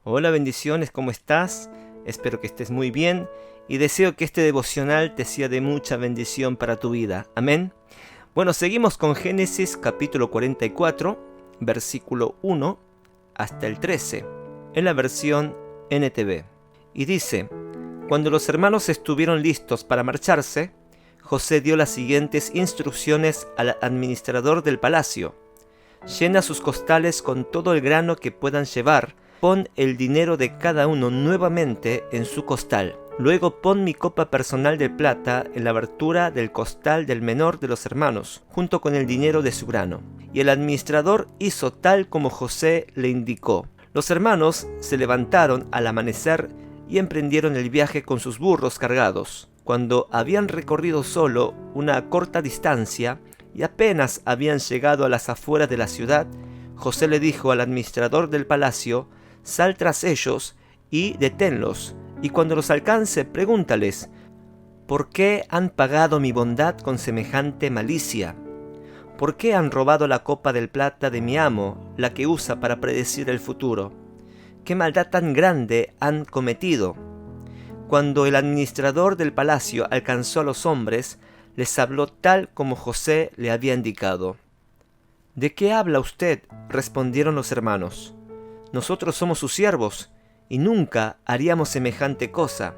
Hola, bendiciones, ¿cómo estás? Espero que estés muy bien y deseo que este devocional te sea de mucha bendición para tu vida. Amén. Bueno, seguimos con Génesis capítulo 44, versículo 1 hasta el 13, en la versión NTV. Y dice: Cuando los hermanos estuvieron listos para marcharse, José dio las siguientes instrucciones al administrador del palacio: llena sus costales con todo el grano que puedan llevar. Pon el dinero de cada uno nuevamente en su costal. Luego pon mi copa personal de plata en la abertura del costal del menor de los hermanos, junto con el dinero de su grano. Y el administrador hizo tal como José le indicó. Los hermanos se levantaron al amanecer y emprendieron el viaje con sus burros cargados. Cuando habían recorrido solo una corta distancia y apenas habían llegado a las afueras de la ciudad, José le dijo al administrador del palacio: sal tras ellos y deténlos, y cuando los alcance pregúntales: ¿por qué han pagado mi bondad con semejante malicia? ¿Por qué han robado la copa de plata de mi amo, la que usa para predecir el futuro? ¿Qué maldad tan grande han cometido? Cuando el administrador del palacio alcanzó a los hombres, les habló tal como José le había indicado. ¿De qué habla usted?, respondieron los hermanos. Nosotros somos sus siervos, y nunca haríamos semejante cosa.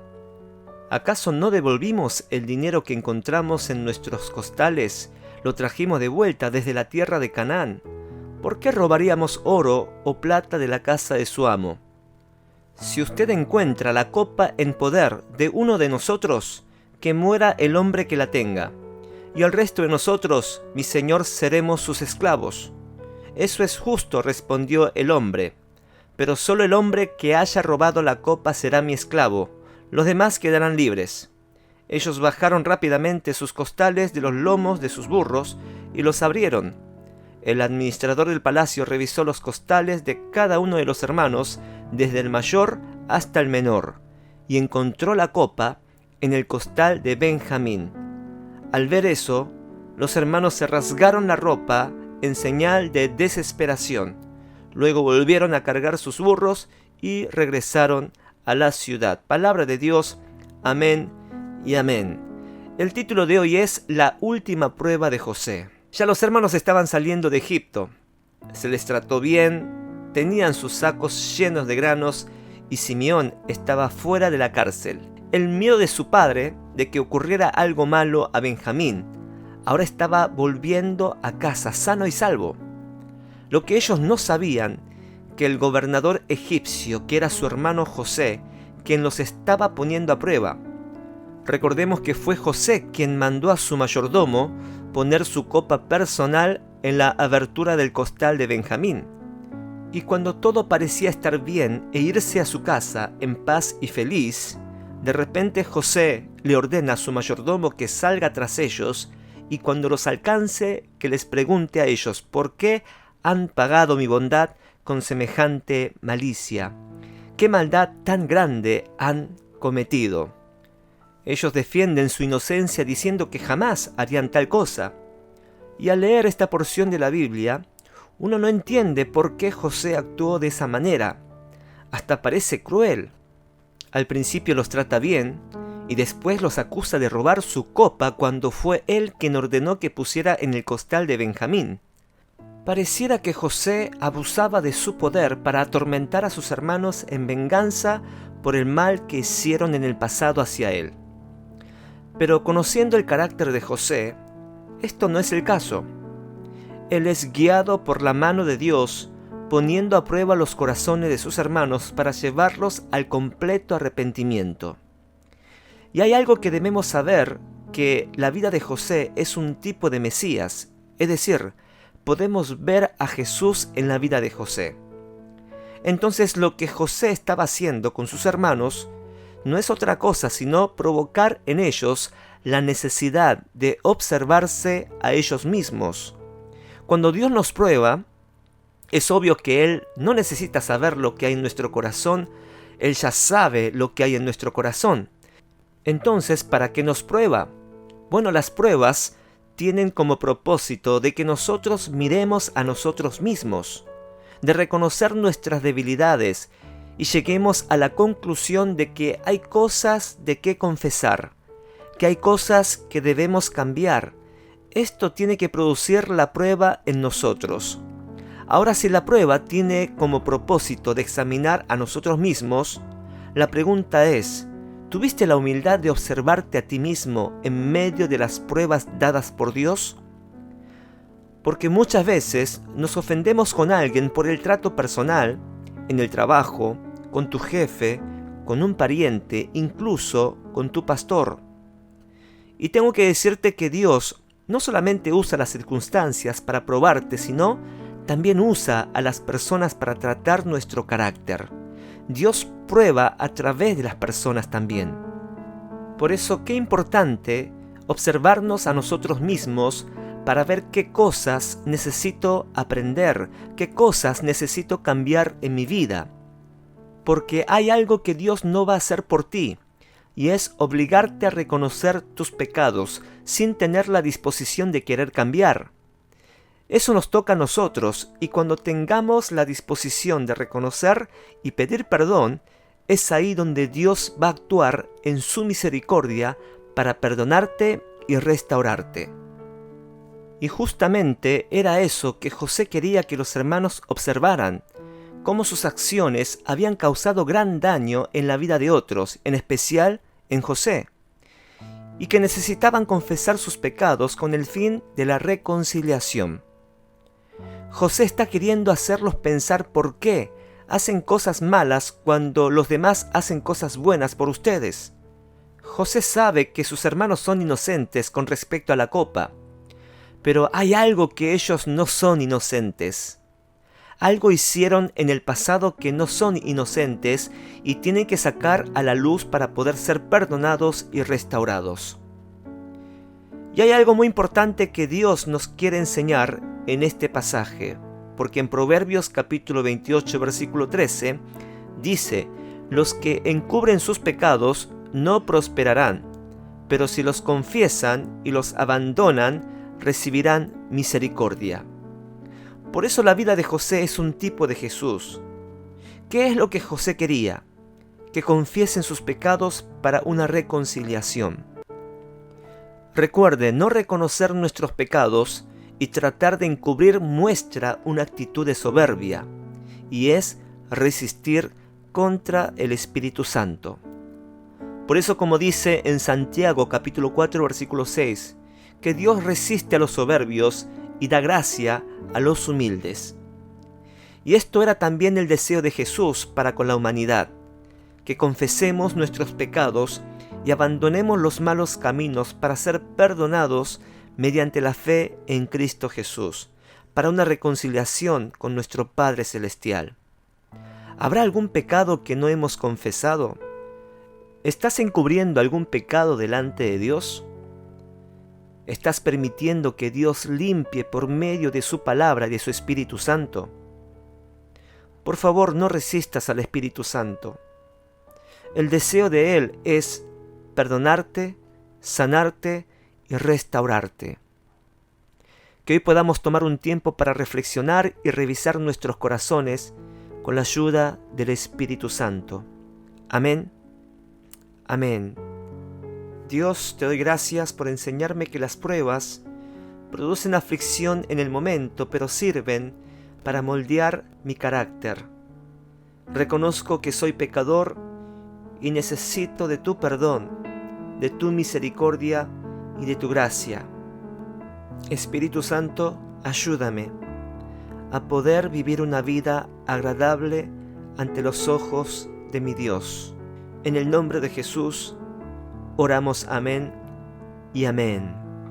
¿Acaso no devolvimos el dinero que encontramos en nuestros costales? Lo trajimos de vuelta desde la tierra de Canaán. ¿Por qué robaríamos oro o plata de la casa de su amo? Si usted encuentra la copa en poder de uno de nosotros, que muera el hombre que la tenga, y el resto de nosotros, mi señor, seremos sus esclavos. Eso es justo, respondió el hombre. Pero solo el hombre que haya robado la copa será mi esclavo, los demás quedarán libres. Ellos bajaron rápidamente sus costales de los lomos de sus burros y los abrieron. El administrador del palacio revisó los costales de cada uno de los hermanos, desde el mayor hasta el menor, y encontró la copa en el costal de Benjamín. Al ver eso, los hermanos se rasgaron la ropa en señal de desesperación. Luego volvieron a cargar sus burros y regresaron a la ciudad. Palabra de Dios, amén y amén. El título de hoy es La última prueba de José. Ya los hermanos estaban saliendo de Egipto. Se les trató bien, tenían sus sacos llenos de granos y Simeón estaba fuera de la cárcel. El miedo de su padre de que ocurriera algo malo a Benjamín ahora estaba volviendo a casa sano y salvo. Lo que ellos no sabían, que el gobernador egipcio, que era su hermano José, quien los estaba poniendo a prueba. Recordemos que fue José quien mandó a su mayordomo poner su copa personal en la abertura del costal de Benjamín. Y cuando todo parecía estar bien e irse a su casa en paz y feliz, de repente José le ordena a su mayordomo que salga tras ellos y cuando los alcance que les pregunte a ellos por qué han pagado mi bondad con semejante malicia. ¿Qué maldad tan grande han cometido? Ellos defienden su inocencia diciendo que jamás harían tal cosa. Y al leer esta porción de la Biblia, uno no entiende por qué José actuó de esa manera. Hasta parece cruel. Al principio los trata bien y después los acusa de robar su copa cuando fue él quien ordenó que pusiera en el costal de Benjamín. Pareciera que José abusaba de su poder para atormentar a sus hermanos en venganza por el mal que hicieron en el pasado hacia él. Pero conociendo el carácter de José, esto no es el caso. Él es guiado por la mano de Dios, poniendo a prueba los corazones de sus hermanos para llevarlos al completo arrepentimiento. Y hay algo que debemos saber, que la vida de José es un tipo de Mesías, es decir, podemos ver a Jesús en la vida de José. Entonces lo que José estaba haciendo con sus hermanos no es otra cosa sino provocar en ellos la necesidad de observarse a ellos mismos. Cuando Dios nos prueba, es obvio que Él no necesita saber lo que hay en nuestro corazón, Él ya sabe lo que hay en nuestro corazón. Entonces, ¿para qué nos prueba? Bueno, las pruebas tienen como propósito de que nosotros miremos a nosotros mismos, de reconocer nuestras debilidades y lleguemos a la conclusión de que hay cosas de qué confesar, que hay cosas que debemos cambiar. Esto tiene que producir la prueba en nosotros. Ahora, si la prueba tiene como propósito de examinar a nosotros mismos, la pregunta es, ¿tuviste la humildad de observarte a ti mismo en medio de las pruebas dadas por Dios? Porque muchas veces nos ofendemos con alguien por el trato personal, en el trabajo, con tu jefe, con un pariente, incluso con tu pastor. Y tengo que decirte que Dios no solamente usa las circunstancias para probarte, sino también usa a las personas para tratar nuestro carácter. Dios prueba a través de las personas también. Por eso, qué importante observarnos a nosotros mismos para ver qué cosas necesito aprender, qué cosas necesito cambiar en mi vida. Porque hay algo que Dios no va a hacer por ti, y es obligarte a reconocer tus pecados sin tener la disposición de querer cambiar. Eso nos toca a nosotros, y cuando tengamos la disposición de reconocer y pedir perdón, es ahí donde Dios va a actuar en su misericordia para perdonarte y restaurarte. Y justamente era eso que José quería que los hermanos observaran, cómo sus acciones habían causado gran daño en la vida de otros, en especial en José, y que necesitaban confesar sus pecados con el fin de la reconciliación. José está queriendo hacerlos pensar por qué hacen cosas malas cuando los demás hacen cosas buenas por ustedes. José sabe que sus hermanos son inocentes con respecto a la copa, pero hay algo que ellos no son inocentes. Algo hicieron en el pasado que no son inocentes y tienen que sacar a la luz para poder ser perdonados y restaurados. Y hay algo muy importante que Dios nos quiere enseñar en este pasaje, porque en Proverbios capítulo 28 versículo 13 dice: los que encubren sus pecados no prosperarán, pero si los confiesan y los abandonan, recibirán misericordia. Por eso la vida de José es un tipo de Jesús. ¿Qué es lo que José quería? Que confiesen sus pecados para una reconciliación. Recuerde, no reconocer nuestros pecados y tratar de encubrir muestra una actitud de soberbia, y es resistir contra el Espíritu Santo. Por eso, como dice en Santiago capítulo 4 versículo 6, que Dios resiste a los soberbios y da gracia a los humildes. Y esto era también el deseo de Jesús para con la humanidad, que confesemos nuestros pecados y abandonemos los malos caminos para ser perdonados mediante la fe en Cristo Jesús, para una reconciliación con nuestro Padre Celestial. ¿Habrá algún pecado que no hemos confesado? ¿Estás encubriendo algún pecado delante de Dios? ¿Estás permitiendo que Dios limpie por medio de su palabra y de su Espíritu Santo? Por favor, no resistas al Espíritu Santo. El deseo de Él es perdonarte, sanarte y restaurarte. Que hoy podamos tomar un tiempo para reflexionar y revisar nuestros corazones con la ayuda del Espíritu Santo. Amén. Amén. Dios, te doy gracias por enseñarme que las pruebas producen aflicción en el momento, pero sirven para moldear mi carácter. Reconozco que soy pecador y necesito de tu perdón, de tu misericordia y de tu gracia. Espíritu Santo, ayúdame a poder vivir una vida agradable ante los ojos de mi Dios. En el nombre de Jesús, oramos amén y amén.